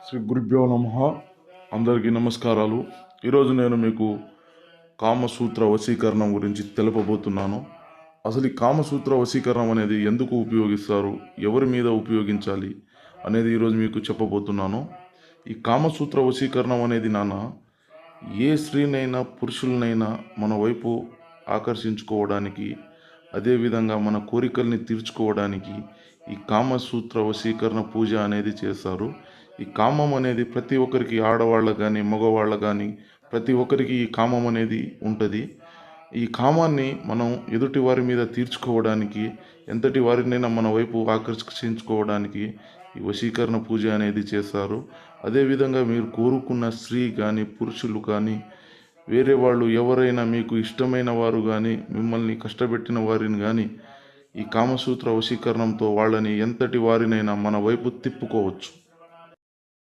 శ్రీ గురుభ్యో నమః. అందరికీ నమస్కారాలు. ఈరోజు నేను మీకు కామసూత్ర వశీకరణం గురించి తెలుపబోతున్నాను. అసలు ఈ కామసూత్ర వశీకరణం అనేది ఎందుకు ఉపయోగిస్తారు, ఎవరి మీద ఉపయోగించాలి అనేది ఈరోజు మీకు చెప్పబోతున్నాను. ఈ కామసూత్ర వశీకరణం అనేది ఏ స్త్రీనైనా పురుషులనైనా మన వైపు ఆకర్షించుకోవడానికి, అదేవిధంగా మన కోరికల్ని తీర్చుకోవడానికి ఈ కామసూత్ర వశీకరణ పూజ అనేది చేస్తారు. ఈ కామం అనేది ప్రతి ఒక్కరికి, ఆడవాళ్ళకు కానీ మగవాళ్ళకు కానీ ప్రతి ఒక్కరికి ఈ కామం అనేది ఉంటుంది. ఈ కామాన్ని మనం ఎదుటి వారి మీద తీర్చుకోవడానికి, ఎంతటి వారినైనా మన వైపు ఆకర్షించుకోవడానికి ఈ వశీకరణ పూజ అనేది చేస్తారు. అదేవిధంగా మీరు కోరుకున్న స్త్రీ కానీ పురుషులు కానీ వేరే వాళ్ళు ఎవరైనా మీకు ఇష్టమైన వారు కానీ మిమ్మల్ని కష్టపెట్టిన వారిని కానీ ఈ కామసూత్ర వశీకరణంతో వాళ్ళని ఎంతటి వారినైనా మన వైపు తిప్పుకోవచ్చు.